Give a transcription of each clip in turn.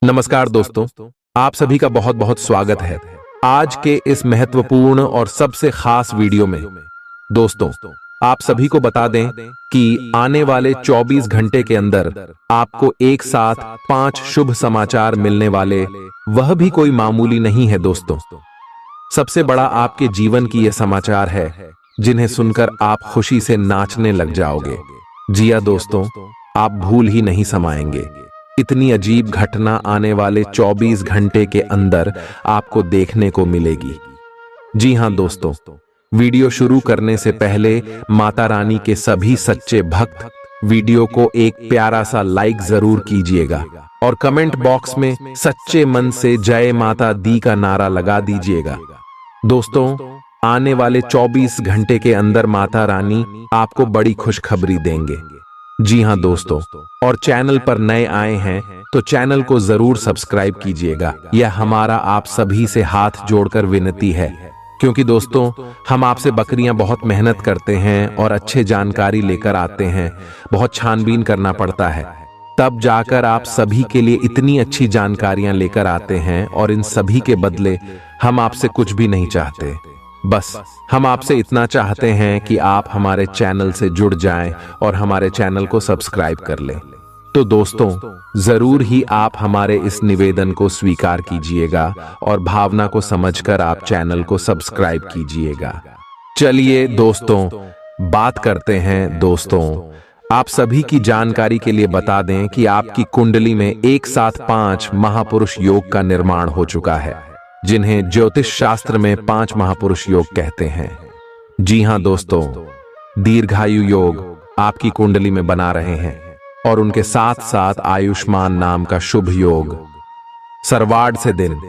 नमस्कार दोस्तों, आप सभी का बहुत बहुत स्वागत है आज के इस महत्वपूर्ण और सबसे खास वीडियो में। दोस्तों, आप सभी को बता दें कि आने वाले 24 घंटे के अंदर आपको एक साथ 5 शुभ समाचार मिलने वाले, वह भी कोई मामूली नहीं है दोस्तों। सबसे बड़ा आपके जीवन की यह समाचार है जिन्हें सुनकर आप खुशी से नाचने लग जाओगे। जी हां दोस्तों, आप भूल ही नहीं समाएंगे। इतनी अजीब घटना आने वाले 24 घंटे के अंदर आपको देखने को मिलेगी। जी हां दोस्तों, वीडियो शुरू करने से पहले माता रानी के सभी सच्चे भक्त वीडियो को एक प्यारा सा लाइक जरूर कीजिएगा और कमेंट बॉक्स में सच्चे मन से जय माता दी का नारा लगा दीजिएगा। दोस्तों, आने वाले 24 घंटे के अंदर माता रानी आपको बड़ी खुशखबरी देंगे। जी हां दोस्तों, और चैनल पर नए आए हैं तो चैनल को जरूर सब्सक्राइब कीजिएगा। यह हमारा आप सभी से हाथ जोड़कर विनती है, क्योंकि दोस्तों हम आपसे बकरियां बहुत मेहनत करते हैं और अच्छे जानकारी लेकर आते हैं। बहुत छानबीन करना पड़ता है, तब जाकर आप सभी के लिए इतनी अच्छी जानकारियां लेकर आते हैं। और इन सभी के बदले हम आपसे कुछ भी नहीं चाहते, बस हम आपसे इतना चाहते हैं कि आप हमारे चैनल से जुड़ जाएं और हमारे चैनल को सब्सक्राइब कर लें। तो दोस्तों, जरूर ही आप हमारे इस निवेदन को स्वीकार कीजिएगा और भावना को समझकर आप चैनल को सब्सक्राइब कीजिएगा। चलिए दोस्तों, बात करते हैं। दोस्तों, आप सभी की जानकारी के लिए बता दें कि आपकी कुंडली में एक साथ 5 महापुरुष योग का निर्माण हो चुका है, जिन्हें ज्योतिष शास्त्र में 5 महापुरुष योग कहते हैं। जी हां दोस्तों, दीर्घायु योग आपकी कुंडली में बना रहे हैं और उनके साथ साथ आयुष्मान नाम का शुभ योग, सरवाड़ से दिन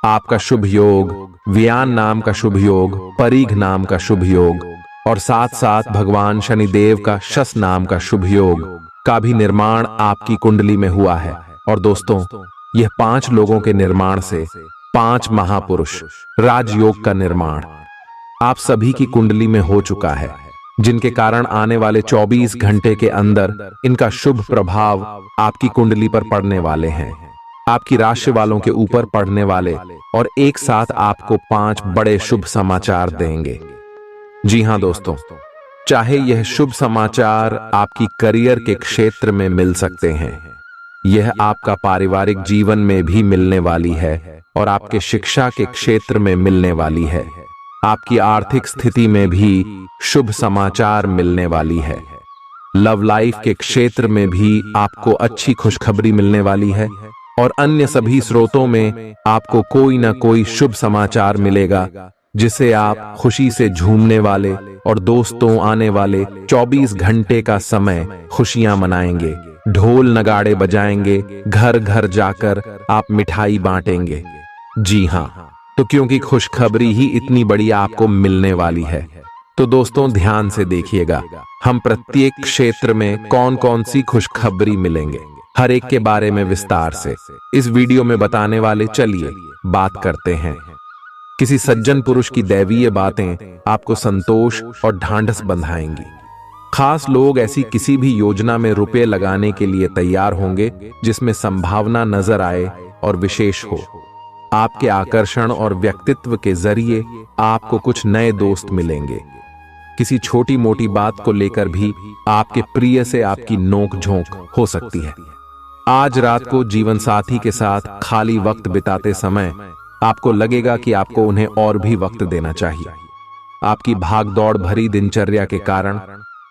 आपका शुभ योग, व्यान नाम का शुभ योग, परीघ नाम का शुभ योग और साथ साथ भगवान शनिदेव का शस नाम का शुभ योग का भी निर्माण आपकी कुंडली में हुआ है। और दोस्तों, यह 5 लोगों के निर्माण से 5 महापुरुष राजयोग का निर्माण आप सभी की कुंडली में हो चुका है, जिनके कारण आने वाले 24 घंटे के अंदर इनका शुभ प्रभाव आपकी कुंडली पर पड़ने वाले हैं, आपकी राशि वालों के ऊपर पड़ने वाले, और एक साथ आपको 5 बड़े शुभ समाचार देंगे। जी हां दोस्तों, चाहे यह शुभ समाचार आपकी करियर के क्षेत्र में मिल सकते हैं, यह आपका पारिवारिक जीवन में भी मिलने वाली है और आपके शिक्षा के क्षेत्र में मिलने वाली है, आपकी आर्थिक स्थिति में भी शुभ समाचार मिलने वाली है, लव लाइफ के क्षेत्र में भी आपको अच्छी खुशखबरी मिलने वाली है और अन्य सभी स्रोतों में आपको कोई ना कोई शुभ समाचार मिलेगा, जिसे आप खुशी से झूमने वाले और दोस्तों आने वाले 24 घंटे का समय खुशियां मनाएंगे, ढोल नगाड़े बजाएंगे, घर घर जाकर आप मिठाई बांटेंगे। जी हां, तो क्योंकि खुशखबरी ही इतनी बड़ी आपको मिलने वाली है, तो दोस्तों ध्यान से देखिएगा हम प्रत्येक क्षेत्र में कौन कौन सी खुशखबरी मिलेंगे, हर एक के बारे में विस्तार से इस वीडियो में बताने वाले। चलिए बात करते हैं। किसी सज्जन पुरुष की दैवीय बातें आपको संतोष और ढांढस बंधाएंगी। खास लोग ऐसी किसी भी योजना में रुपए लगाने के लिए तैयार होंगे जिसमें संभावना नजर आए और विशेष हो। आपके आकर्षण और व्यक्तित्व के जरिए आपको कुछ नए दोस्त मिलेंगे। किसी छोटी मोटी बात को लेकर भी आपके प्रिय से आपकी नोक झोंक हो सकती है। आज रात को जीवन साथी के साथ खाली वक्त बिताते समय आपको लगेगा कि आपको उन्हें और भी वक्त देना चाहिए। आपकी भागदौड़ भरी दिनचर्या के कारण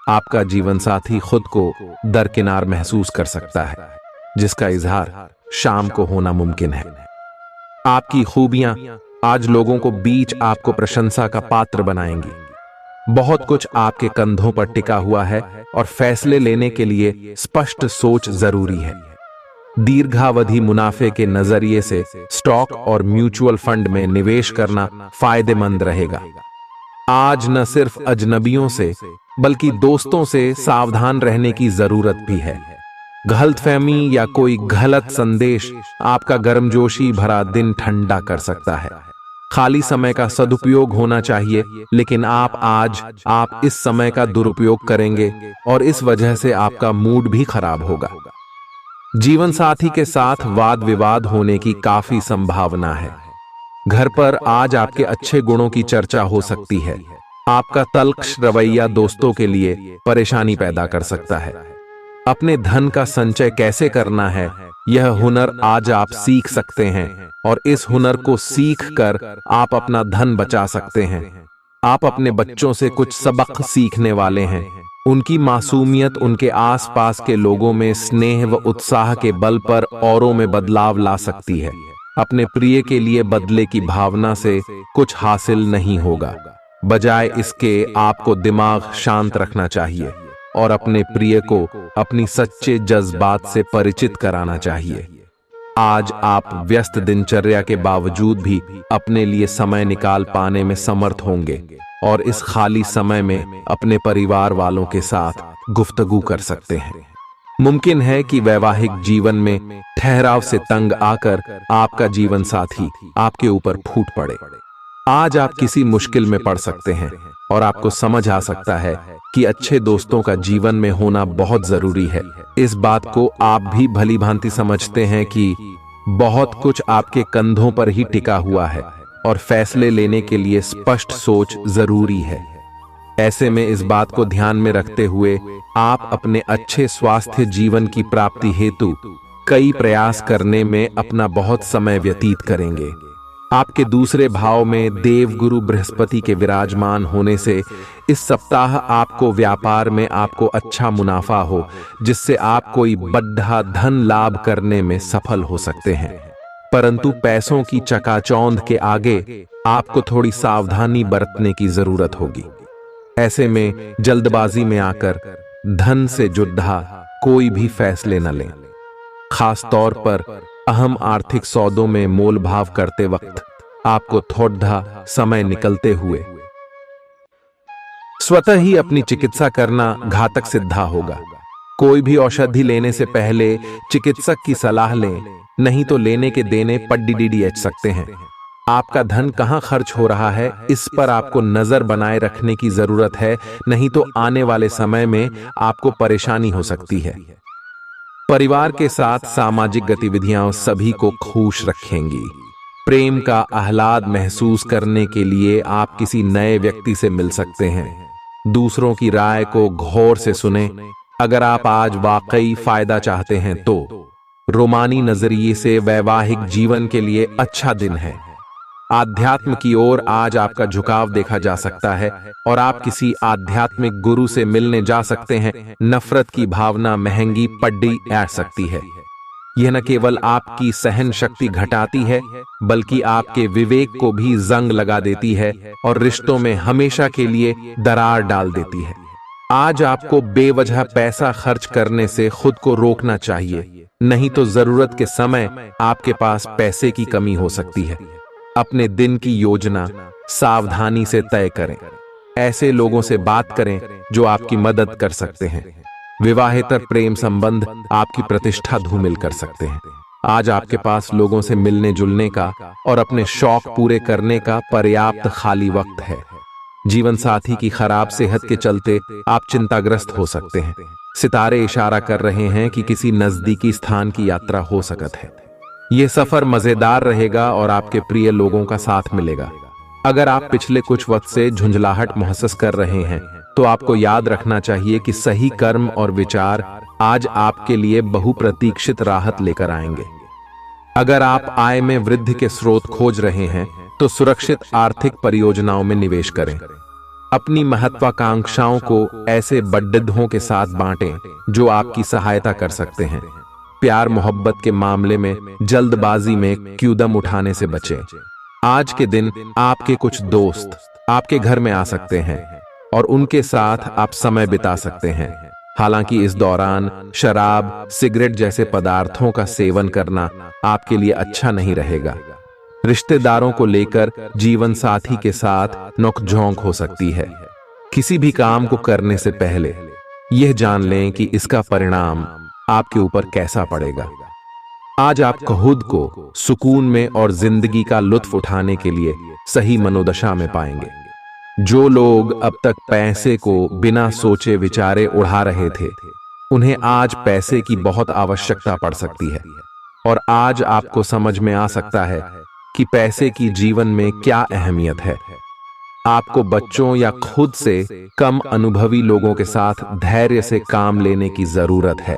आपका जीवन साथी खुद को दरकिनार महसूस कर सकता है, जिसका इजहार शाम को होना मुमकिन है। आपकी खूबियां आज लोगों को बीच आपको प्रशंसा का पात्र बनाएंगी। बहुत कुछ आपके कंधों पर टिका हुआ है और फैसले लेने के लिए स्पष्ट सोच जरूरी है। दीर्घावधि मुनाफे के नजरिए से स्टॉक और म्यूचुअल फंड में निवेश करना फायदेमंद रहेगा। आज न सिर्फ अजनबियों से बल्कि दोस्तों से सावधान रहने की जरूरत भी है। गलतफहमी या कोई गलत संदेश आपका गर्मजोशी भरा दिन ठंडा कर सकता है। खाली समय का सदुपयोग होना चाहिए, लेकिन आप इस समय का दुरुपयोग करेंगे और इस वजह से आपका मूड भी खराब होगा। जीवन साथी के साथ वाद विवाद होने की काफी संभावना है। घर पर आज आपके अच्छे गुणों की चर्चा हो सकती है। आपका तल्ख रवैया दोस्तों के लिए परेशानी पैदा कर सकता है। अपने धन का संचय कैसे करना है, यह हुनर आज आप सीख सकते हैं और इस हुनर को सीख कर आप अपना धन बचा सकते हैं। आप अपने बच्चों से कुछ सबक सीखने वाले हैं। उनकी मासूमियत उनके आसपास के लोगों में स्नेह व उत्साह के बल पर औरों में बदलाव ला सकती है। अपने प्रिय के लिए बदले की भावना से कुछ हासिल नहीं होगा। बजाय इसके आपको दिमाग शांत रखना चाहिए और अपने प्रिय को अपनी सच्चे जज्बात से परिचित कराना चाहिए। आज आप व्यस्त दिनचर्या के बावजूद भी अपने लिए समय निकाल पाने में समर्थ होंगे और इस खाली समय में अपने परिवार वालों के साथ गुफ्तगू कर सकते हैं। मुमकिन है कि वैवाहिक जीवन में ठहराव से तंग आकर आपका जीवन साथी आपके ऊपर फूट पड़े। आज आप किसी मुश्किल में पड़ सकते हैं और आपको समझ आ सकता है कि अच्छे दोस्तों का जीवन में होना बहुत जरूरी है। इस बात को आप भी भली भांति समझते हैं कि बहुत कुछ आपके कंधों पर ही टिका हुआ है और फैसले लेने के लिए स्पष्ट सोच जरूरी है। ऐसे में इस बात को ध्यान में रखते हुए आप अपने अच्छे स्वास्थ्य जीवन की प्राप्ति हेतु कई प्रयास करने में अपना बहुत समय व्यतीत करेंगे। आपके दूसरे भाव में देवगुरु बृहस्पति के विराजमान होने से इस सप्ताह आपको व्यापार में आपको अच्छा मुनाफा हो, जिससे आप कोई बड़ा धन लाभ करने में सफल हो सकते हैं। परंतु पैसों की चकाचौंध के आगे आपको थोड़ी सावधानी बरतने की जरूरत होगी। ऐसे में जल्दबाजी में आकर धन से जुड़ा कोई भी फैसले न लें। खास तौर पर अहम आर्थिक सौदों में मोल भाव करते वक्त आपको थोड़ा समय निकलते हुए स्वतः ही अपनी चिकित्सा करना घातक सिद्धा होगा। कोई भी औषधि लेने से पहले चिकित्सक की सलाह लें, नहीं तो लेने के देने पड्डीडीएच सकते हैं। आपका धन कहां खर्च हो रहा है, इस पर आपको नजर बनाए रखने की जरूरत है, नहीं तो आने वाले समय में आपको परेशानी हो सकती है। परिवार के साथ सामाजिक गतिविधियां सभी को खुश रखेंगी। प्रेम का आह्लाद महसूस करने के लिए आप किसी नए व्यक्ति से मिल सकते हैं। दूसरों की राय को गौर से सुने। अगर आप आज वाकई फायदा चाहते हैं तो रोमानी नजरिए से वैवाहिक जीवन के लिए अच्छा दिन है। आध्यात्म की ओर आज आपका झुकाव देखा जा सकता है और आप किसी आध्यात्मिक गुरु से मिलने जा सकते हैं। नफरत की भावना महंगी पड्डी आ सकती है। यह न केवल आपकी सहन शक्ति घटाती है, बल्कि आपके विवेक को भी जंग लगा देती है और रिश्तों में हमेशा के लिए दरार डाल देती है। आज आपको बेवजह पैसा खर्च करने से खुद को रोकना चाहिए, नहीं तो जरूरत के समय आपके पास पैसे की कमी हो सकती है। अपने दिन की योजना सावधानी से तय करें। ऐसे लोगों से बात करें जो आपकी मदद कर सकते हैं। विवाहेतर प्रेम संबंध आपकी प्रतिष्ठा धूमिल कर सकते हैं। आज आपके पास लोगों से मिलने जुलने का और अपने शौक पूरे करने का पर्याप्त खाली वक्त है। जीवन साथी की खराब सेहत के चलते आप चिंताग्रस्त हो सकते हैं। सितारे इशारा कर रहे हैं कि किसी नजदीकी स्थान की यात्रा हो सकता है। यह सफर मजेदार रहेगा और आपके प्रिय लोगों का साथ मिलेगा। अगर आप पिछले कुछ वक्त से झुंझलाहट महसूस कर रहे हैं तो आपको याद रखना चाहिए कि सही कर्म और विचार आज आपके लिए बहुप्रतीक्षित राहत लेकर आएंगे। अगर आप आय में वृद्धि के स्रोत खोज रहे हैं तो सुरक्षित आर्थिक परियोजनाओं में निवेश करें। अपनी महत्वाकांक्षाओं को ऐसे बड्ढों के साथ बांटें जो आपकी सहायता कर सकते हैं। प्यार मोहब्बत के मामले में जल्दबाजी में कदम उठाने से बचें। आज के दिन आपके कुछ दोस्त आपके घर में आ सकते हैं और उनके साथ आप समय बिता सकते हैं। हालांकि इस दौरान शराब, सिगरेट जैसे पदार्थों का सेवन करना आपके लिए अच्छा नहीं रहेगा। रिश्तेदारों को लेकर जीवन साथी के साथ नोकझोंक हो सकती है। किसी भी काम को करने से पहले यह जान लें कि इसका परिणाम आपके ऊपर कैसा पड़ेगा। आज आप खुद को सुकून में और जिंदगी का लुत्फ उठाने के लिए सही मनोदशा में पाएंगे। जो लोग अब तक पैसे को बिना सोचे विचारे उड़ा रहे थे, उन्हें आज पैसे की बहुत आवश्यकता पड़ सकती है और आज आपको समझ में आ सकता है कि पैसे की जीवन में क्या अहमियत है। आपको बच्चों या खुद से कम अनुभवी लोगों के साथ धैर्य से काम लेने की जरूरत है।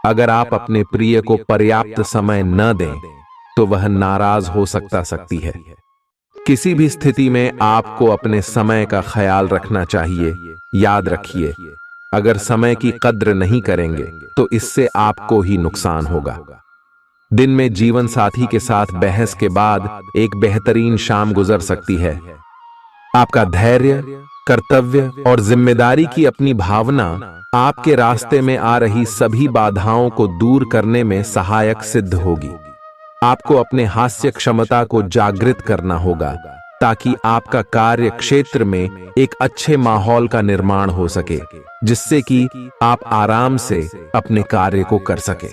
अगर आप अपने प्रिय को पर्याप्त समय न दें तो वह नाराज हो सकती है। किसी भी स्थिति में आपको अपने समय का ख्याल रखना चाहिए। याद रखिए, अगर समय की कद्र नहीं करेंगे तो इससे आपको ही नुकसान होगा। दिन में जीवन साथी के साथ बहस के बाद एक बेहतरीन शाम गुजर सकती है। आपका धैर्य, कर्तव्य और जिम्मेदारी की अपनी भावना आपके रास्ते में आ रही सभी बाधाओं को दूर करने में सहायक सिद्ध होगी। आपको अपने हास्य क्षमता को जागृत करना होगा ताकि आपका कार्य क्षेत्र में एक अच्छे माहौल का निर्माण हो सके, जिससे कि आप आराम से अपने कार्य को कर सके।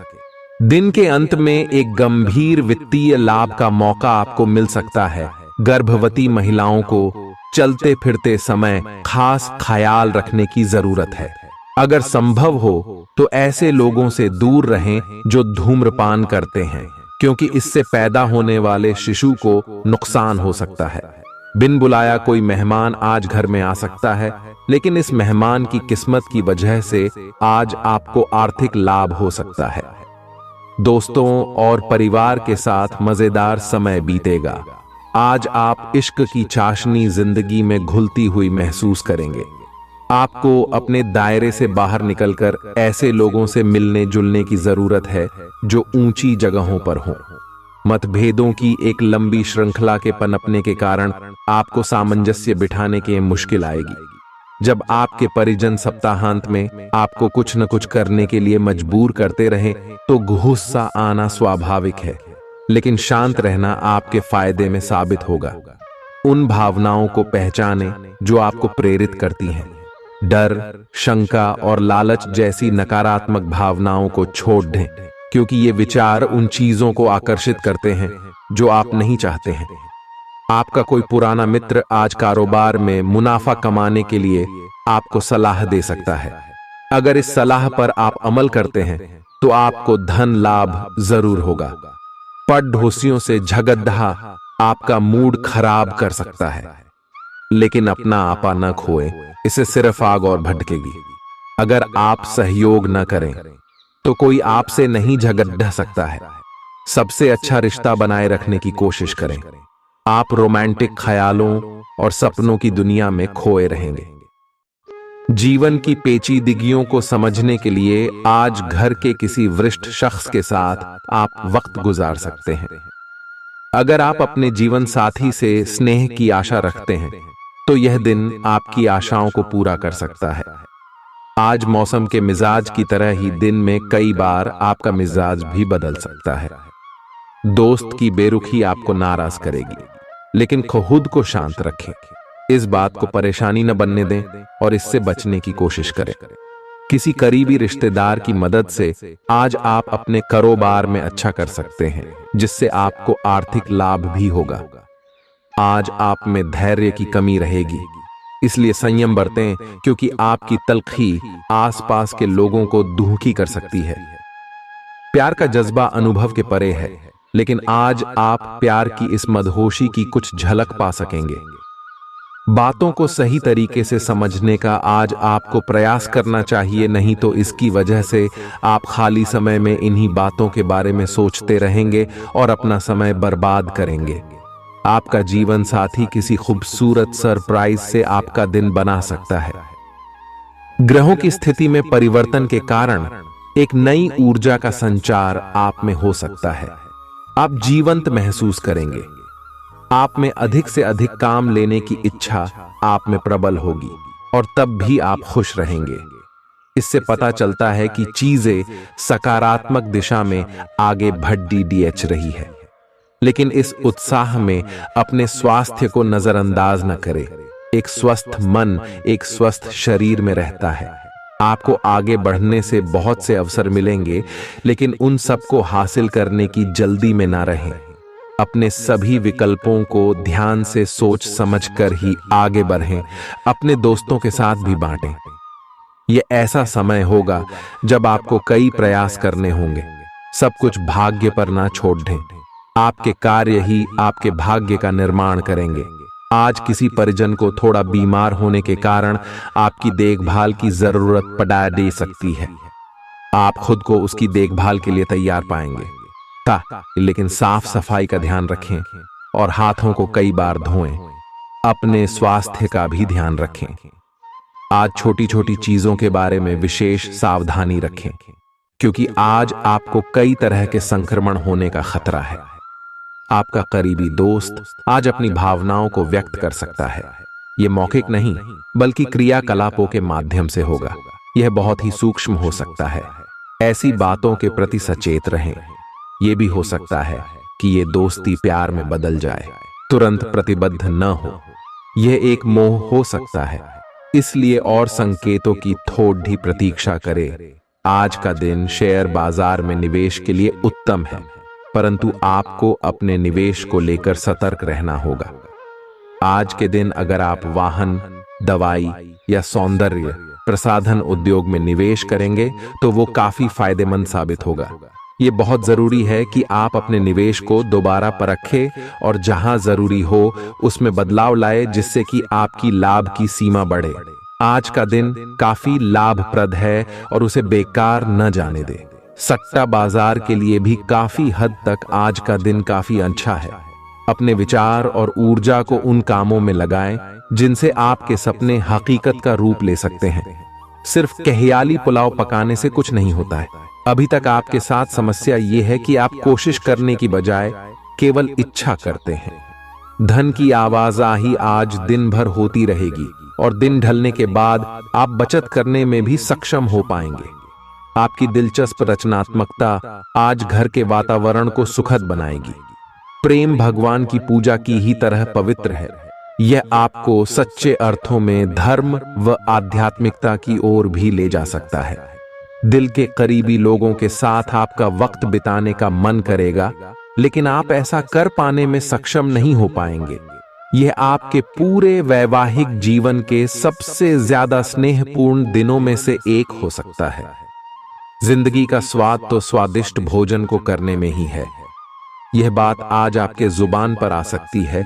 दिन के अंत में एक गंभीर वित्तीय लाभ का मौका आपको मिल सकता है। गर्भवती महिलाओं को चलते फिरते समय खास ख्याल रखने की जरूरत है। अगर संभव हो तो ऐसे लोगों से दूर रहें जो धूम्रपान करते हैं, क्योंकि इससे पैदा होने वाले शिशु को नुकसान हो सकता है। बिन बुलाया कोई मेहमान आज घर में आ सकता है, लेकिन इस मेहमान की किस्मत की वजह से आज आपको आर्थिक लाभ हो सकता है। दोस्तों और परिवार के साथ मजेदार समय बीतेगा। आज आप इश्क की चाशनी जिंदगी में घुलती हुई महसूस करेंगे। आपको अपने दायरे से बाहर निकलकर ऐसे लोगों से मिलने जुलने की जरूरत है जो ऊंची जगहों पर हों। मतभेदों की एक लंबी श्रृंखला के पनपने के कारण आपको सामंजस्य बिठाने की मुश्किल आएगी। जब आपके परिजन सप्ताहांत में आपको कुछ न कुछ करने के लिए मजबूर करते रहे तो गुस्सा आना स्वाभाविक है, लेकिन शांत रहना आपके फायदे में साबित होगा। उन भावनाओं को पहचानें जो आपको प्रेरित करती हैं। डर, शंका और लालच जैसी नकारात्मक भावनाओं को छोड़ दें, क्योंकि ये विचार उन चीजों को आकर्षित करते हैं जो आप नहीं चाहते हैं। आपका कोई पुराना मित्र आज कारोबार में मुनाफा कमाने के लिए आपको सलाह दे सकता है। अगर इस सलाह पर आप अमल करते हैं तो आपको धन लाभ जरूर होगा। पड़ोसियों से झगड़ा आपका मूड खराब कर सकता है, लेकिन अपना आपा न खोएं, इससे सिर्फ आग और भड़केगी। अगर आप सहयोग न करें तो कोई आपसे नहीं झगड़ सकता है। सबसे अच्छा रिश्ता बनाए रखने की कोशिश करें। आप रोमांटिक ख्यालों और सपनों की दुनिया में खोए रहेंगे। जीवन की पेचीदगियों को समझने के लिए आज घर के किसी वरिष्ठ शख्स के साथ आप वक्त गुजार सकते हैं। अगर आप अपने जीवन साथी से स्नेह की आशा रखते हैं तो यह दिन आपकी आशाओं को पूरा कर सकता है। आज मौसम के मिजाज की तरह ही दिन में कई बार आपका मिजाज भी बदल सकता है। दोस्त की बेरुखी आपको नाराज करेगी, लेकिन खुद को शांत रखें। इस बात को परेशानी न बनने दें और इससे बचने की कोशिश करें। किसी करीबी रिश्तेदार की मदद से आज आप अपने कारोबार में अच्छा कर सकते हैं, जिससे आपको आर्थिक लाभ भी होगा। आज आप में धैर्य की कमी रहेगी, इसलिए संयम बरतें, क्योंकि आपकी तल्खी आसपास के लोगों को दुखी कर सकती है। प्यार का जज्बा अनुभव के परे है, लेकिन आज आप प्यार की इस मदहोशी की कुछ झलक पा सकेंगे। बातों को सही तरीके से समझने का आज आपको प्रयास करना चाहिए, नहीं तो इसकी वजह से आप खाली समय में इन्हीं बातों के बारे में सोचते रहेंगे और अपना समय बर्बाद करेंगे। आपका जीवन साथी किसी खूबसूरत सरप्राइज से आपका दिन बना सकता है। ग्रहों की स्थिति में परिवर्तन के कारण एक नई ऊर्जा का संचार आप में हो सकता है। आप जीवंत महसूस करेंगे। आप में अधिक से अधिक काम लेने की इच्छा आप में प्रबल होगी और तब भी आप खुश रहेंगे। इससे पता चलता है कि चीजें सकारात्मक दिशा में आगे बढ़ रही है। लेकिन इस उत्साह में अपने स्वास्थ्य को नजरअंदाज न करें। एक स्वस्थ मन एक स्वस्थ शरीर में रहता है। आपको आगे बढ़ने से बहुत से अवसर मिलेंगे, लेकिन उन सबको हासिल करने की जल्दी में ना रहें। अपने सभी विकल्पों को ध्यान से सोच समझकर ही आगे बढ़ें। अपने दोस्तों के साथ भी बांटें। ये ऐसा समय होगा जब आपको कई प्रयास करने होंगे। सब कुछ भाग्य पर ना छोड़ दें। आपके कार्य ही आपके भाग्य का निर्माण करेंगे। आज किसी परिजन को थोड़ा बीमार होने के कारण आपकी देखभाल की जरूरत पड़ा दे सकती है। आप खुद को उसकी देखभाल के लिए तैयार पाएंगे। लेकिन साफ सफाई का ध्यान रखें और हाथों को कई बार धोएं। अपने स्वास्थ्य का भी ध्यान रखें। आज छोटी छोटी चीजों के बारे में विशेष सावधानी रखें, क्योंकि आज आपको कई तरह के संक्रमण होने का खतरा है। आपका करीबी दोस्त आज अपनी भावनाओं को व्यक्त कर सकता है। यह मौखिक नहीं बल्कि क्रियाकलापों के माध्यम से होगा। यह बहुत ही सूक्ष्म हो सकता है। ऐसी बातों के प्रति सचेत रहें। यह भी हो सकता है कि ये दोस्ती प्यार में बदल जाए। तुरंत प्रतिबद्ध न हो। यह एक मोह हो सकता है, इसलिए और संकेतों की थोड़ी प्रतीक्षा करें। आज का दिन शेयर बाजार में निवेश के लिए उत्तम है, परंतु आपको अपने निवेश को लेकर सतर्क रहना होगा। आज के दिन अगर आप वाहन, दवाई या सौंदर्य प्रसाधन उद्योग में निवेश करेंगे तो वो काफी फायदेमंद साबित होगा। ये बहुत जरूरी है कि आप अपने निवेश को दोबारा परखें और जहां जरूरी हो उसमें बदलाव लाए, जिससे कि आपकी लाभ की सीमा बढ़े। आज का दिन काफी लाभप्रद है और उसे बेकार न जाने दें। सट्टा बाजार के लिए भी काफी हद तक आज का दिन काफी अच्छा है। अपने विचार और ऊर्जा को उन कामों में लगाएं जिनसे आपके सपने हकीकत का रूप ले सकते हैं। सिर्फ कहियाली पुलाव पकाने से कुछ नहीं होता है। अभी तक आपके साथ समस्या यह है कि आप कोशिश करने की बजाय केवल इच्छा करते हैं। धन की आवाजाही आज दिन भर होती रहेगी और दिन ढलने के बाद आप बचत करने में भी सक्षम हो पाएंगे। आपकी दिलचस्प रचनात्मकता आज घर के वातावरण को सुखद बनाएगी। प्रेम भगवान की पूजा की ही तरह पवित्र है। यह आपको सच्चे अर्थों में धर्म व आध्यात्मिकता की ओर भी ले जा सकता है। दिल के करीबी लोगों के साथ आपका वक्त बिताने का मन करेगा, लेकिन आप ऐसा कर पाने में सक्षम नहीं हो पाएंगे। यह आपके पूरे वैवाहिक जीवन के सबसे ज्यादा स्नेहपूर्ण दिनों में से एक हो सकता है। जिंदगी का स्वाद तो स्वादिष्ट भोजन को करने में ही है। यह बात आज आपके जुबान पर आ सकती है,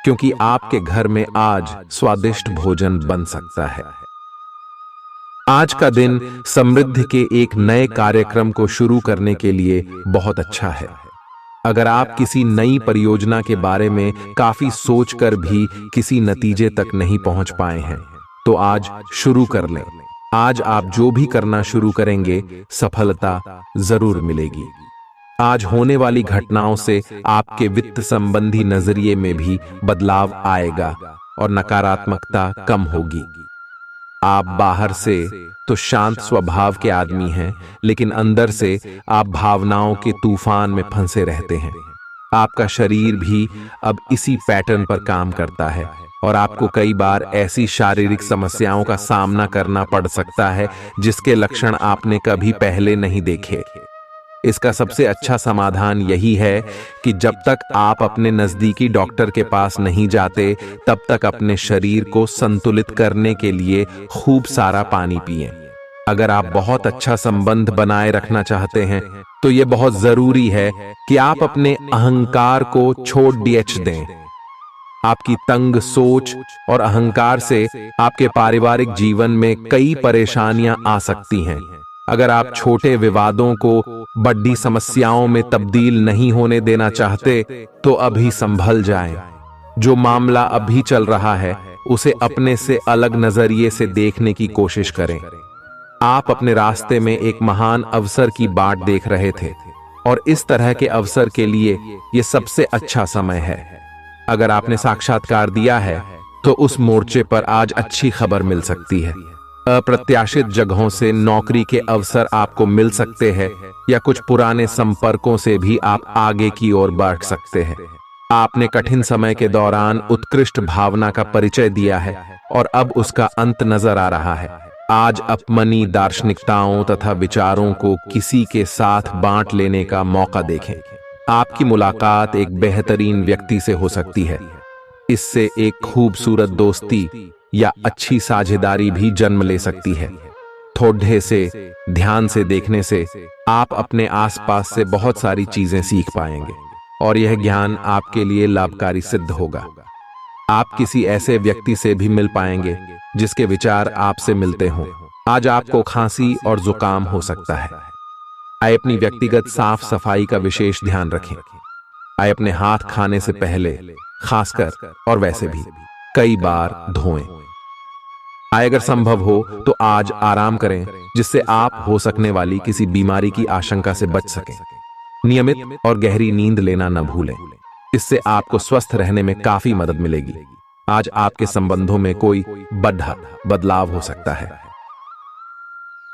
क्योंकि आपके घर में आज स्वादिष्ट भोजन बन सकता है। आज का दिन समृद्धि के एक नए कार्यक्रम को शुरू करने के लिए बहुत अच्छा है। अगर आप किसी नई परियोजना के बारे में काफी सोचकर भी किसी नतीजे तक नहीं पहुंच पाए हैं, तो आज शुरू कर लें। आज आप जो भी करना शुरू करेंगे, सफलता जरूर मिलेगी। आज होने वाली घटनाओं से आपके वित्त संबंधी नजरिए में भी बदलाव आएगा और नकारात्मकता कम होगी। आप बाहर से तो शांत स्वभाव के आदमी हैं, लेकिन अंदर से आप भावनाओं के तूफान में फंसे रहते हैं। आपका शरीर भी अब इसी पैटर्न पर काम करता है और आपको कई बार ऐसी शारीरिक समस्याओं का सामना करना पड़ सकता है जिसके लक्षण आपने कभी पहले नहीं देखे। इसका सबसे अच्छा समाधान यही है कि जब तक आप अपने नजदीकी डॉक्टर के पास नहीं जाते, तब तक अपने शरीर को संतुलित करने के लिए खूब सारा पानी पिएं। अगर आप बहुत अच्छा संबंध बनाए रखना चाहते हैं, तो यह बहुत जरूरी है कि आप अपने अहंकार को छोड़ दें। आपकी तंग सोच और अहंकार से आपके पारिवारिक जीवन में कई परेशानियां आ सकती हैं। अगर आप छोटे विवादों को बड़ी समस्याओं में तब्दील नहीं होने देना चाहते, तो अभी संभल जाएं। जो मामला अभी चल रहा है, उसे अपने से अलग नजरिए से देखने की कोशिश करें। आप अपने रास्ते में एक महान अवसर की बाट देख रहे थे और इस तरह के अवसर के लिए यह सबसे अच्छा समय है। अगर आपने साक्षात्कार दिया है, तो उस मोर्चे पर आज अच्छी खबर मिल सकती है। अप्रत्याशित जगहों से नौकरी के अवसर आपको मिल सकते हैं या कुछ पुराने संपर्कों से भी आप आगे की ओर बढ़ सकते हैं। आपने कठिन समय के दौरान उत्कृष्ट भावना का परिचय दिया है और अब उसका अंत नजर आ रहा है। आज अपनी दार्शनिकताओं तथा विचारों को किसी के साथ बांट लेने का मौका देखें। आपकी मुलाकात एक बेहतरीन व्यक्ति से हो सकती है। इससे एक खूबसूरत दोस्ती या अच्छी साझेदारी भी जन्म ले सकती है। थोड़े से ध्यान से देखने से आप अपने आसपास से बहुत सारी चीजें सीख पाएंगे और यह ज्ञान आपके लिए लाभकारी सिद्ध होगा। आप किसी ऐसे व्यक्ति से भी मिल पाएंगे जिसके विचार आपसे मिलते हों। आज आपको खांसी और जुकाम हो सकता है। आइए अपनी व्यक्तिगत साफ सफाई का विशेष ध्यान रखें। आइए अपने हाथ खाने से पहले खासकर और वैसे भी कई बार धोएं। आइए अगर संभव हो तो आज आराम करें जिससे आप हो सकने वाली किसी बीमारी की आशंका से बच सकें। नियमित और गहरी नींद लेना न भूलें, इससे आपको स्वस्थ रहने में काफी मदद मिलेगी। आज आपके संबंधों में कोई बड़ा बदलाव हो सकता है।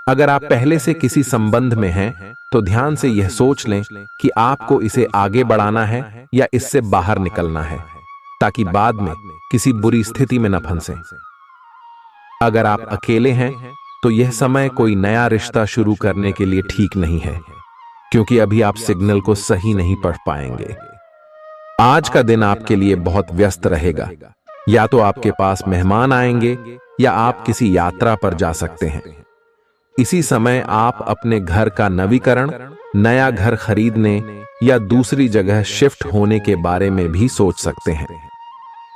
अगर आप पहले से किसी संबंध में हैं तो ध्यान से यह सोच लें कि आपको इसे आगे बढ़ाना है या इससे बाहर निकलना है, ताकि बाद में किसी बुरी स्थिति में न फंसें। अगर आप अकेले हैं तो यह समय कोई नया रिश्ता शुरू करने के लिए ठीक नहीं है, क्योंकि अभी आप सिग्नल को सही नहीं पढ़ पाएंगे। आज का दिन आपके लिए बहुत व्यस्त रहेगा। या तो आपके पास मेहमान आएंगे या आप किसी यात्रा पर जा सकते हैं। इसी समय आप अपने घर का नवीकरण, नया घर खरीदने या दूसरी जगह शिफ्ट होने के बारे में भी सोच सकते हैं।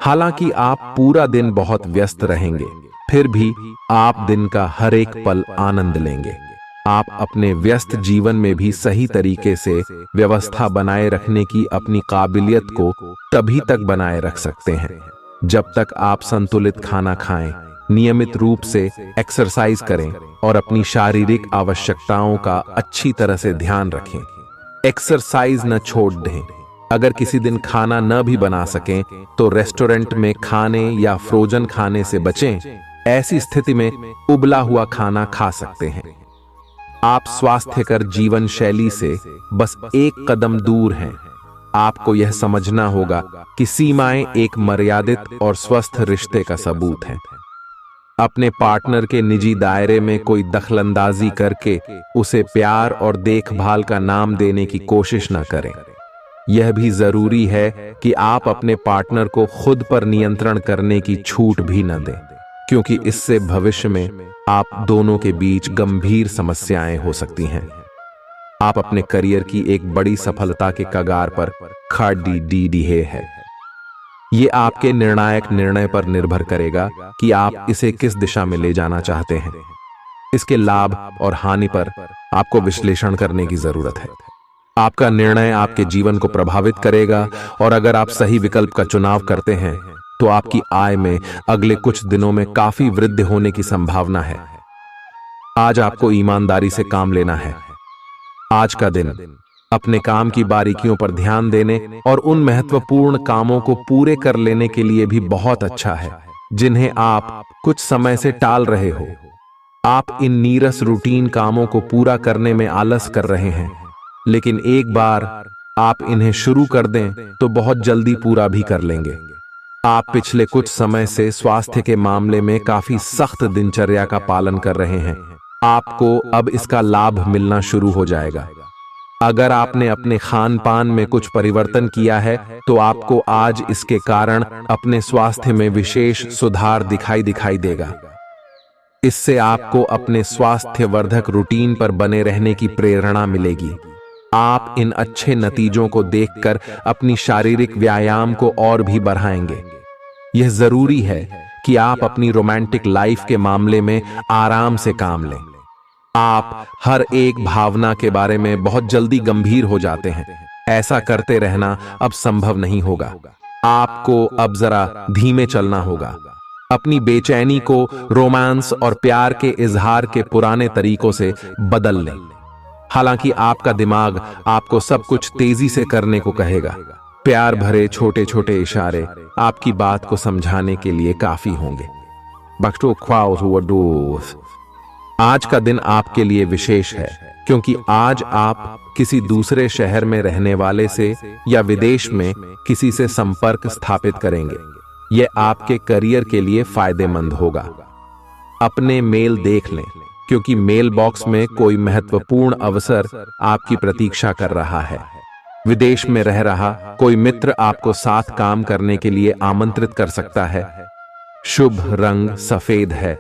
हालांकि आप पूरा दिन बहुत व्यस्त रहेंगे, फिर भी आप दिन का हर एक पल आनंद लेंगे। आप अपने व्यस्त जीवन में भी सही तरीके से व्यवस्था बनाए रखने की अपनी काबिलियत को तभी तक बनाए रख सकते हैं जब तक आप संतुलित खाना खाएं, नियमित रूप से एक्सरसाइज करें और अपनी शारीरिक आवश्यकताओं का अच्छी तरह से ध्यान रखें। एक्सरसाइज न छोड़ दें। अगर किसी दिन खाना न भी बना सकें तो रेस्टोरेंट में खाने या फ्रोजन खाने से बचें। ऐसी स्थिति में उबला हुआ खाना खा सकते हैं। आप स्वास्थ्यकर जीवन शैली से बस एक कदम दूर हैं। आपको यह समझना होगा कि सीमाएं एक मर्यादित और स्वस्थ रिश्ते का सबूत हैं। अपने पार्टनर के निजी दायरे में कोई दखलंदाजी करके उसे प्यार और देखभाल का नाम देने की कोशिश न करें। यह भी जरूरी है कि आप अपने पार्टनर को खुद पर नियंत्रण करने की छूट भी न दें, क्योंकि इससे भविष्य में आप दोनों के बीच गंभीर समस्याएं हो सकती हैं। आप अपने करियर की एक बड़ी सफलता के कगार पर खड़ी है। ये आपके निर्णायक निर्णय पर निर्भर करेगा कि आप इसे किस दिशा में ले जाना चाहते हैं। इसके लाभ और हानि पर आपको विश्लेषण करने की जरूरत है। आपका निर्णय आपके जीवन को प्रभावित करेगा और अगर आप सही विकल्प का चुनाव करते हैं तो आपकी आय में अगले कुछ दिनों में काफी वृद्धि होने की संभावना है। आज आपको ईमानदारी से काम लेना है। आज का दिन अपने काम की बारीकियों पर ध्यान देने और उन महत्वपूर्ण कामों को पूरे कर लेने के लिए भी बहुत अच्छा है जिन्हें आप कुछ समय से टाल रहे हो। आप इन नीरस रूटीन कामों को पूरा करने में आलस कर रहे हैं, लेकिन एक बार आप इन्हें शुरू कर दें तो बहुत जल्दी पूरा भी कर लेंगे। आप पिछले कुछ समय से स्वास्थ्य के मामले में काफी सख्त दिनचर्या का पालन कर रहे हैं। आपको अब इसका लाभ मिलना शुरू हो जाएगा। अगर आपने अपने खान पान में कुछ परिवर्तन किया है तो आपको आज इसके कारण अपने स्वास्थ्य में विशेष सुधार दिखाई देगा। इससे आपको अपने स्वास्थ्यवर्धक रूटीन पर बने रहने की प्रेरणा मिलेगी। आप इन अच्छे नतीजों को देखकर अपनी शारीरिक व्यायाम को और भी बढ़ाएंगे। यह जरूरी है कि आप अपनी रोमांटिक लाइफ के मामले में आराम से काम लें। आप हर एक भावना के बारे में बहुत जल्दी गंभीर हो जाते हैं। ऐसा करते रहना अब संभव नहीं होगा। आपको अब जरा धीमे चलना होगा। अपनी बेचैनी को रोमांस और प्यार के इजहार के पुराने तरीकों से बदल लें। हालांकि आपका दिमाग आपको सब कुछ तेजी से करने को कहेगा। प्यार भरे छोटे छोटे इशारे आपकी बात को समझाने के लिए काफी होंगे। आज का दिन आपके लिए विशेष है क्योंकि आज आप किसी दूसरे शहर में रहने वाले से या विदेश में किसी से संपर्क स्थापित करेंगे। यह आपके करियर के लिए फायदेमंद होगा। अपने मेल देख लें क्योंकि मेल बॉक्स में कोई महत्वपूर्ण अवसर आपकी प्रतीक्षा कर रहा है। विदेश में रह रहा कोई मित्र आपको साथ काम करने के लिए आमंत्रित कर सकता है। शुभ रंग सफेद है।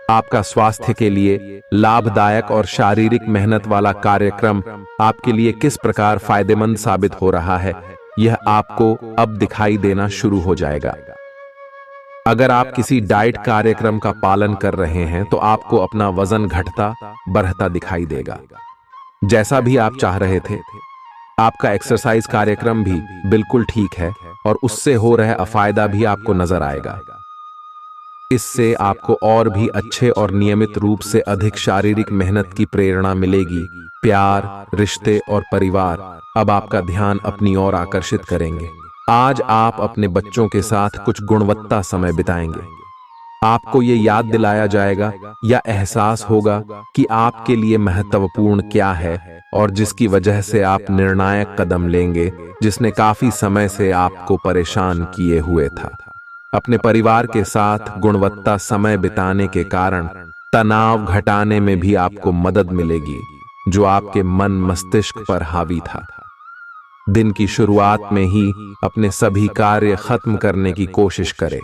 आपका स्वास्थ्य के लिए लाभदायक और शारीरिक मेहनत वाला कार्यक्रम आपके लिए किस प्रकार फायदेमंद साबित हो रहा है, यह आपको अब दिखाई देना शुरू हो जाएगा। अगर आप किसी डाइट कार्यक्रम का पालन कर रहे हैं तो आपको अपना वजन घटता बढ़ता दिखाई देगा, जैसा भी आप चाह रहे थे। आपका एक्सरसाइज कार्यक्रम भी बिल्कुल ठीक है और उससे हो रहा फायदा भी आपको नजर आएगा। इससे आपको और भी अच्छे और नियमित रूप से अधिक शारीरिक मेहनत की प्रेरणा मिलेगी। प्यार, रिश्ते और परिवार अब आपका ध्यान अपनी ओर आकर्षित करेंगे। आज आप अपने बच्चों के साथ कुछ गुणवत्ता समय बिताएंगे। आपको ये याद दिलाया जाएगा या एहसास होगा कि आपके लिए महत्वपूर्ण क्या है और जिसकी वजह से आप निर्णायक कदम लेंगे, जिसने काफी समय से आपको परेशान किए हुए था। अपने परिवार के साथ गुणवत्ता समय बिताने के कारण तनाव घटाने में भी आपको मदद मिलेगी, जो आपके मन मस्तिष्क पर हावी था। दिन की शुरुआत में ही अपने सभी कार्य खत्म करने की कोशिश करें।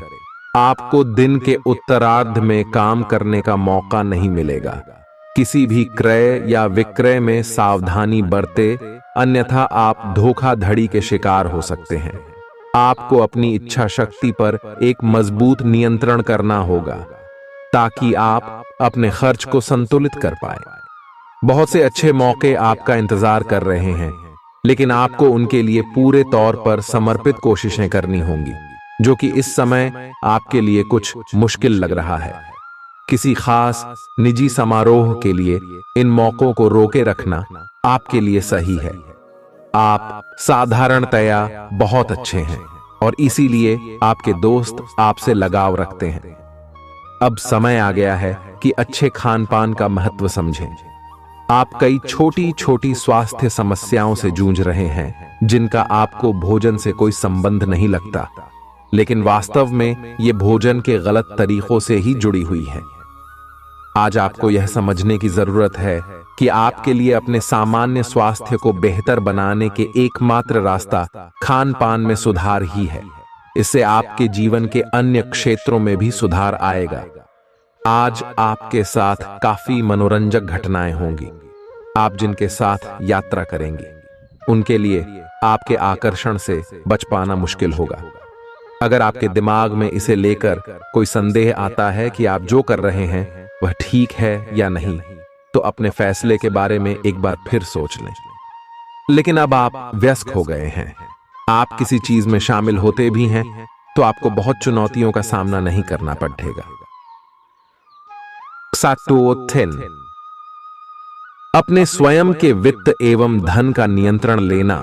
आपको दिन के उत्तरार्ध में काम करने का मौका नहीं मिलेगा। किसी भी क्रय या विक्रय में सावधानी बरते, अन्यथा आप धोखाधड़ी के शिकार हो सकते हैं। आपको अपनी इच्छा शक्ति पर एक मजबूत नियंत्रण करना होगा ताकि आप अपने खर्च को संतुलित कर पाए। बहुत से अच्छे मौके आपका इंतजार कर रहे हैं, लेकिन आपको उनके लिए पूरे तौर पर समर्पित कोशिशें करनी होंगी, जो कि इस समय आपके लिए कुछ मुश्किल लग रहा है। किसी खास निजी समारोह के लिए इन मौकों को रोके रखना आपके लिए सही है। आप साधारणतया बहुत अच्छे हैं और इसीलिए आपके दोस्त आपसे लगाव रखते हैं। अब समय आ गया है कि अच्छे खान पान का महत्व समझें। आप कई छोटी छोटी स्वास्थ्य समस्याओं से जूझ रहे हैं, जिनका आपको भोजन से कोई संबंध नहीं लगता, लेकिन वास्तव में ये भोजन के गलत तरीकों से ही जुड़ी हुई है। आज आपको यह समझने की जरूरत है कि आपके लिए अपने सामान्य स्वास्थ्य को बेहतर बनाने के एकमात्र रास्ता खान पान में सुधार ही है। इससे आपके जीवन के अन्य क्षेत्रों में भी सुधार आएगा। आज आपके साथ काफी मनोरंजक घटनाएं होंगी। आप जिनके साथ यात्रा करेंगे, उनके लिए आपके आकर्षण से बच पाना मुश्किल होगा। अगर आपके दिमाग में इसे लेकर कोई संदेह आता है कि आप जो कर रहे हैं वह ठीक है या नहीं, तो अपने फैसले के बारे में एक बार फिर सोच लें। लेकिन अब आप व्यस्त हो गए हैं, आप किसी चीज में शामिल होते भी हैं तो आपको बहुत चुनौतियों का सामना नहीं करना पड़ेगा। अपने स्वयं के वित्त एवं धन का नियंत्रण लेना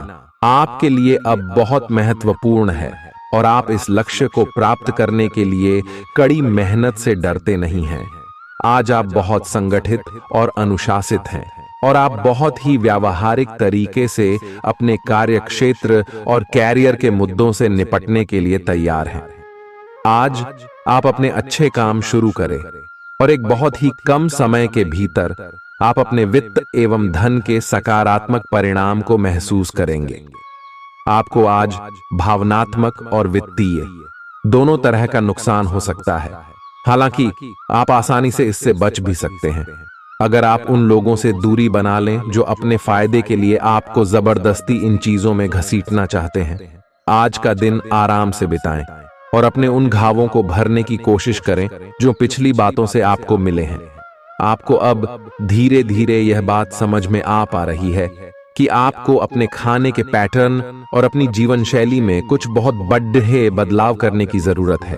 आपके लिए अब बहुत महत्वपूर्ण है और आप इस लक्ष्य को प्राप्त करने के लिए कड़ी मेहनत से डरते नहीं हैं। आज आप बहुत संगठित और अनुशासित हैं और आप बहुत ही व्यावहारिक तरीके से अपने कार्य क्षेत्र और कैरियर के मुद्दों से निपटने के लिए तैयार हैं। आज आप अपने अच्छे काम शुरू करें और एक बहुत ही कम समय के भीतर आप अपने वित्त एवं धन के सकारात्मक परिणाम को महसूस करेंगे। आपको आज भावनात्मक और वित्तीय दोनों तरह का नुकसान हो सकता है। हालांकि आप आसानी से इससे बच भी सकते हैं अगर आप उन लोगों से दूरी बना लें जो अपने फायदे के लिए आपको जबरदस्ती इन चीजों में घसीटना चाहते हैं। आज का दिन आराम से बिताएं और अपने उन घावों को भरने की कोशिश करें जो पिछली बातों से आपको मिले हैं। आपको अब धीरे धीरे यह बात समझ में आ पा रही है कि आपको अपने खाने के पैटर्न और अपनी जीवन शैली में कुछ बहुत बड़े बदलाव करने की जरूरत है,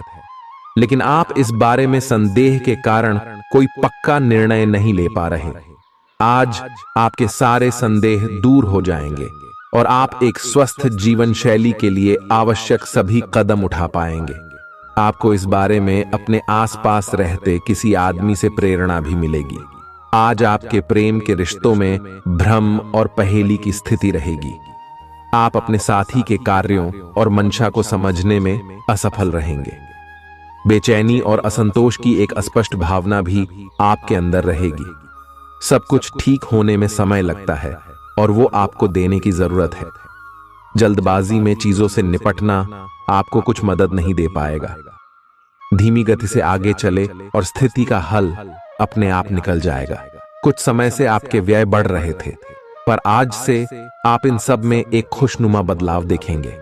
लेकिन आप इस बारे में संदेह के कारण कोई पक्का निर्णय नहीं ले पा रहे। आज आपके सारे संदेह दूर हो जाएंगे और आप एक स्वस्थ जीवन शैली के लिए आवश्यक सभी कदम उठा पाएंगे। आपको इस बारे में अपने आसपास रहते किसी आदमी से प्रेरणा भी मिलेगी। आज आपके प्रेम के रिश्तों में भ्रम और पहेली की स्थिति रहेगी। आप अपने साथी के कार्यों और मंशा को समझने में असफल रहेंगे। बेचैनी और असंतोष की एक अस्पष्ट भावना भी आपके अंदर रहेगी। सब कुछ ठीक होने में समय लगता है और वो आपको देने की जरूरत है। जल्दबाजी में चीजों से निपटना आपको कुछ मदद नहीं दे पाएगा। धीमी गति से आगे चले और स्थिति का हल अपने आप निकल जाएगा। कुछ समय से आपके व्यय बढ़ रहे थे, पर आज से आप इन सब में एक खुशनुमा बदलाव देखेंगे।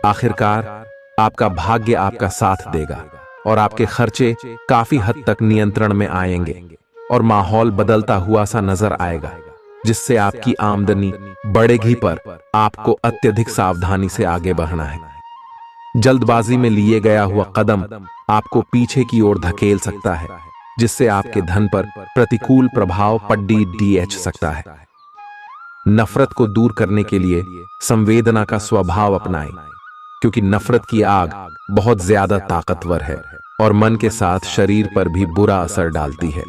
आखिरकार आपका भाग्य आपका साथ देगा और आपके खर्चे काफी हद तक नियंत्रण में आएंगे और माहौल बदलता हुआ सा नजर आएगा, जिससे आपकी आमदनी बढ़ेगी, पर आपको अत्यधिक सावधानी से आगे बढ़ना है। जल्दबाजी में लिए गया हुआ कदम आपको पीछे की ओर धकेल सकता है, जिससे आपके धन पर प्रतिकूल प्रभाव पड़ सकता है। नफरत को दूर करने के लिए संवेदना का स्वभाव अपनाएं, क्योंकि नफरत की आग बहुत ज्यादा ताकतवर है और मन के साथ शरीर पर भी बुरा असर डालती है।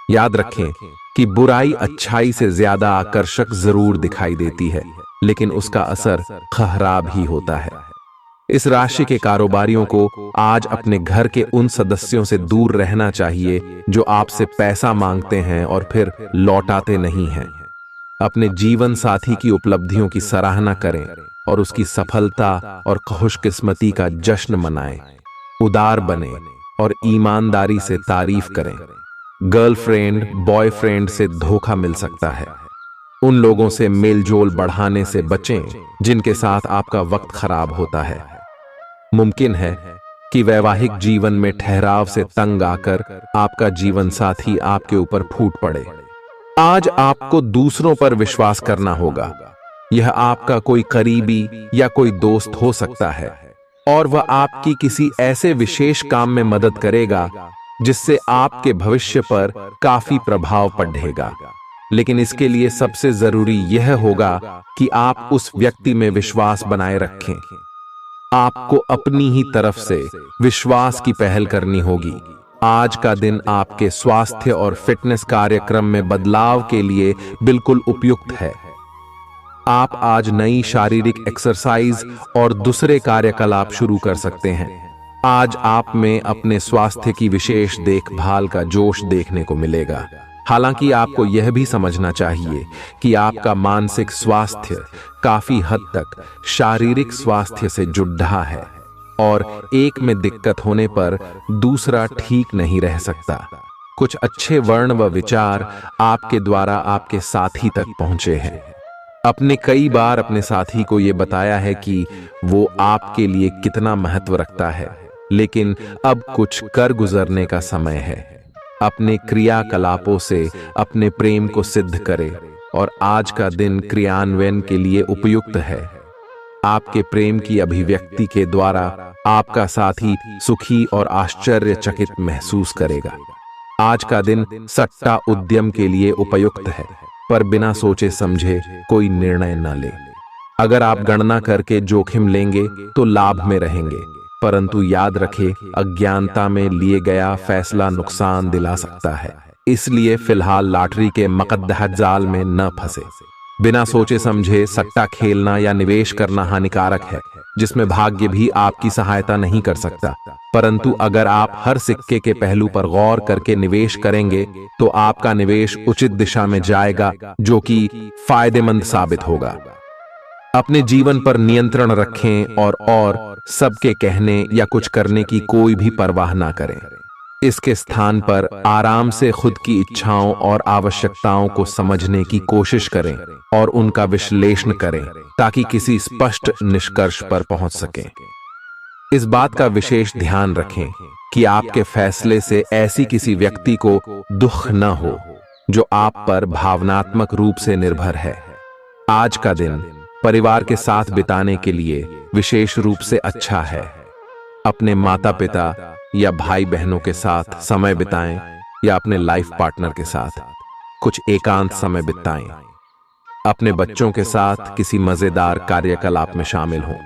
याद रखें कि बुराई अच्छाई से ज्यादा आकर्षक जरूर दिखाई देती है, लेकिन उसका असर खराब ही होता है। इस राशि के कारोबारियों को आज अपने घर के उन सदस्यों से दूर रहना चाहिए जो आपसे पैसा मांगते हैं और फिर लौटाते नहीं हैं। अपने जीवन साथी की उपलब्धियों की सराहना करें और उसकी सफलता और खुशकिस्मती का जश्न मनाएं। उदार बने और ईमानदारी से तारीफ करें। गर्लफ्रेंड बॉयफ्रेंड से धोखा मिल सकता है। उन लोगों से मेलजोल बढ़ाने से बचें जिनके साथ आपका वक्त खराब होता है। मुमकिन है कि वैवाहिक जीवन में ठहराव से तंग आकर आपका जीवन साथी आपके ऊपर फूट पड़े। आज आपको दूसरों पर विश्वास करना होगा। यह आपका कोई करीबी या कोई दोस्त हो सकता है और वह आपकी किसी ऐसे विशेष काम में मदद करेगा जिससे आपके भविष्य पर काफी प्रभाव पड़ेगा। लेकिन इसके लिए सबसे जरूरी यह होगा कि आप उस व्यक्ति में विश्वास बनाए रखें। आपको अपनी ही तरफ से विश्वास की पहल करनी होगी। आज का दिन आपके स्वास्थ्य और फिटनेस कार्यक्रम में बदलाव के लिए बिल्कुल उपयुक्त है। आप आज नई शारीरिक एक्सरसाइज और दूसरे कार्यकलाप शुरू कर सकते हैं। आज आप में अपने स्वास्थ्य की विशेष देखभाल का जोश देखने को मिलेगा। हालांकि आपको यह भी समझना चाहिए कि आपका मानसिक स्वास्थ्य काफी हद तक शारीरिक स्वास्थ्य से जुड़ा है और एक में दिक्कत होने पर दूसरा ठीक नहीं रह सकता। कुछ अच्छे वर्ण व विचार आपके द्वारा आपके साथी तक पहुंचे हैं। अपने कई बार अपने साथी को यह बताया है कि वो आपके लिए कितना महत्व रखता है, लेकिन अब कुछ कर गुजरने का समय है। अपने क्रियाकलापों से अपने प्रेम को सिद्ध करें और आज का दिन क्रियान्वयन के लिए उपयुक्त है। आपके प्रेम की अभिव्यक्ति के द्वारा आपका साथी सुखी और आश्चर्यचकित महसूस करेगा। आज का दिन सट्टा उद्यम के लिए उपयुक्त है, पर बिना सोचे समझे कोई निर्णय न ले। अगर आप गणना करके जोखिम लेंगे तो लाभ में रहेंगे, परंतु याद रखें अज्ञानता में लिए गया फैसला नुकसान दिला सकता है। इसलिए फिलहाल लॉटरी के मकद्दह जाल में न फंसे। बिना सोचे समझे सट्टा खेलना या निवेश करना हानिकारक है, जिसमें भाग्य भी आपकी सहायता नहीं कर सकता। परंतु अगर आप हर सिक्के के पहलू पर गौर करके निवेश करेंगे तो आपका निवेश उचित दिशा में जाएगा, जो कि फायदेमंद साबित होगा। अपने जीवन पर नियंत्रण रखें और सबके कहने या कुछ करने की कोई भी परवाह ना करें। इसके स्थान पर आराम से खुद की इच्छाओं और आवश्यकताओं को समझने की कोशिश करें और उनका विश्लेषण करें, ताकि किसी स्पष्ट निष्कर्ष पर पहुंच सकें। इस बात का विशेष ध्यान रखें कि आपके फैसले से ऐसी किसी व्यक्ति को दुख न हो जो आप पर भावनात्मक रूप से निर्भर है। आज का दिन परिवार के साथ बिताने के लिए विशेष रूप से अच्छा है। अपने माता पिता या भाई बहनों के साथ समय बिताएं या अपने लाइफ पार्टनर के साथ कुछ एकांत समय बिताएं। अपने बच्चों के साथ किसी मजेदार कार्यकलाप में शामिल हों।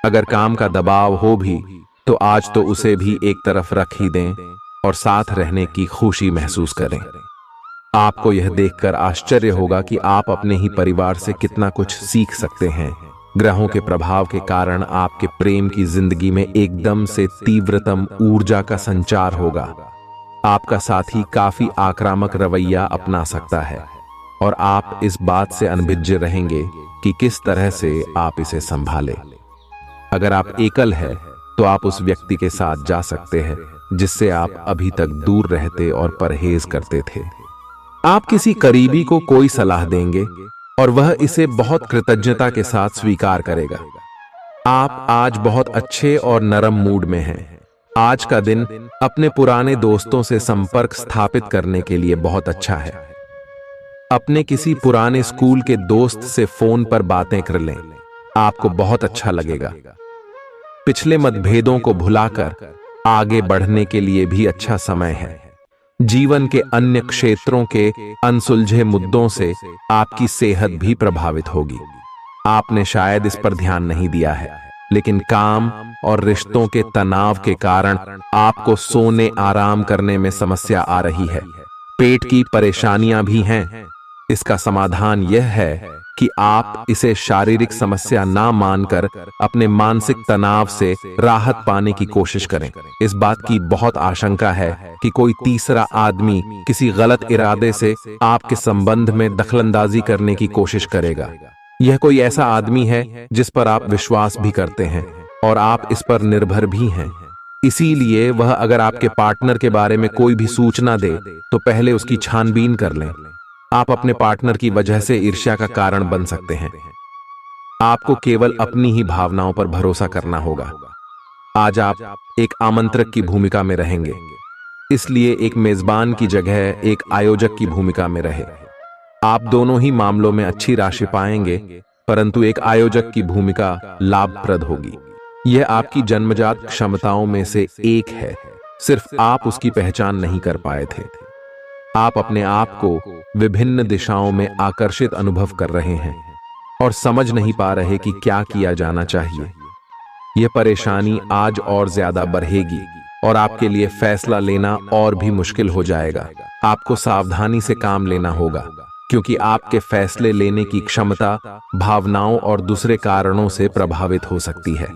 अगर काम का दबाव हो भी तो आज तो उसे भी एक तरफ रख ही दें और साथ रहने की खुशी महसूस करें। आपको यह देखकर आश्चर्य होगा कि आप अपने ही परिवार से कितना कुछ सीख सकते हैं। ग्रहों के प्रभाव के कारण आपके प्रेम की जिंदगी में एकदम से तीव्रतम ऊर्जा का संचार होगा। आपका साथी काफी आक्रामक रवैया अपना सकता है और आप इस बात से अनभिज्ञ रहेंगे कि किस तरह से आप इसे संभालें। अगर आप एकल है तो आप उस व्यक्ति के साथ जा सकते हैं जिससे आप अभी तक दूर रहते और परहेज करते थे। आप किसी करीबी को कोई सलाह देंगे और वह इसे बहुत कृतज्ञता के साथ स्वीकार करेगा। आप आज बहुत अच्छे और नरम मूड में हैं। आज का दिन अपने पुराने दोस्तों से संपर्क स्थापित करने के लिए बहुत अच्छा है। अपने किसी पुराने स्कूल के दोस्त से फोन पर बातें कर लें, आपको बहुत अच्छा लगेगा। पिछले मतभेदों को भुलाकर आगे बढ़ने के लिए भी अच्छा समय है। जीवन के अन्य क्षेत्रों के अनसुलझे मुद्दों से आपकी सेहत भी प्रभावित होगी। आपने शायद इस पर ध्यान नहीं दिया है, लेकिन काम और रिश्तों के तनाव के कारण आपको सोने आराम करने में समस्या आ रही है। पेट की परेशानियां भी हैं। इसका समाधान यह है कि आप इसे शारीरिक समस्या ना मानकर अपने मानसिक तनाव से राहत पाने की कोशिश करें। इस बात की बहुत आशंका है कि कोई तीसरा आदमी किसी गलत इरादे से आपके संबंध में दखलंदाजी करने की कोशिश करेगा। यह कोई ऐसा आदमी है जिस पर आप विश्वास भी करते हैं और आप इस पर निर्भर भी हैं। इसीलिए वह अगर आपके पार्टनर के बारे में कोई भी सूचना दे तो पहले उसकी छानबीन कर लें। आप अपने पार्टनर की वजह से ईर्ष्या का कारण बन सकते हैं। आपको केवल अपनी ही भावनाओं पर भरोसा करना होगा। आज आप एक आमंत्रक की भूमिका में रहेंगे, इसलिए एक मेजबान की जगह एक आयोजक की भूमिका में रहे। आप दोनों ही मामलों में अच्छी राशि पाएंगे, परंतु एक आयोजक की भूमिका लाभप्रद होगी। यह आपकी जन्मजात क्षमताओं में से एक है, सिर्फ आप उसकी पहचान नहीं कर पाए थे। आप अपने आप को विभिन्न दिशाओं में आकर्षित अनुभव कर रहे हैं और समझ नहीं पा रहे कि क्या किया जाना चाहिए। यह परेशानी आज और ज्यादा बढ़ेगी और आपके लिए फैसला लेना और भी मुश्किल हो जाएगा। आपको सावधानी से काम लेना होगा, क्योंकि आपके फैसले लेने की क्षमता भावनाओं और दूसरे कारणों से प्रभावित हो सकती है।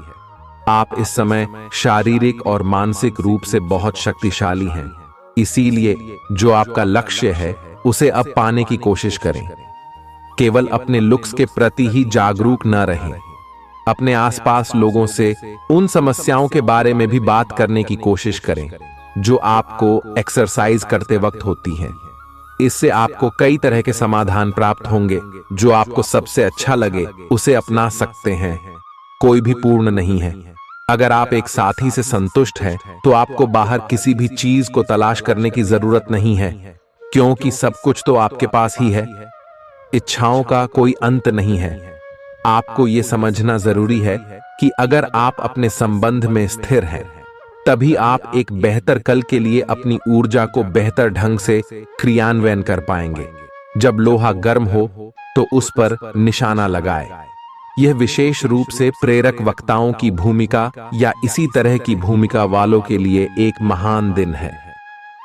आप इस समय शारीरिक और मानसिक रूप से बहुत शक्तिशाली हैं, इसीलिए जो आपका लक्ष्य है उसे अब पाने की कोशिश करें। केवल अपने लुक्स के प्रति ही जागरूक न रहें। अपने आसपास लोगों से उन समस्याओं के बारे में भी बात करने की कोशिश करें जो आपको एक्सरसाइज करते वक्त होती हैं। इससे आपको कई तरह के समाधान प्राप्त होंगे। जो आपको सबसे अच्छा लगे उसे अपना सकते हैं। कोई भी पूर्ण नहीं है। अगर आप एक साथी से संतुष्ट हैं तो आपको बाहर किसी भी चीज को तलाश करने की जरूरत नहीं है, क्योंकि सब कुछ तो आपके पास ही है। इच्छाओं का कोई अंत नहीं है। आपको यह समझना जरूरी है कि अगर आप अपने संबंध में स्थिर हैं, तभी आप एक बेहतर कल के लिए अपनी ऊर्जा को बेहतर ढंग से क्रियान्वयन कर पाएंगे। जब लोहा गर्म हो तो उस पर निशाना लगाए। यह विशेष रूप से प्रेरक वक्ताओं की भूमिका या इसी तरह की भूमिका वालों के लिए एक महान दिन है।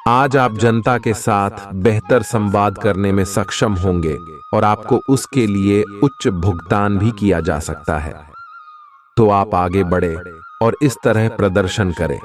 आज आप जनता के साथ बेहतर संवाद करने में सक्षम होंगे और आपको उसके लिए उच्च भुगतान भी किया जा सकता है। तो आप आगे बढ़े और इस तरह प्रदर्शन करें।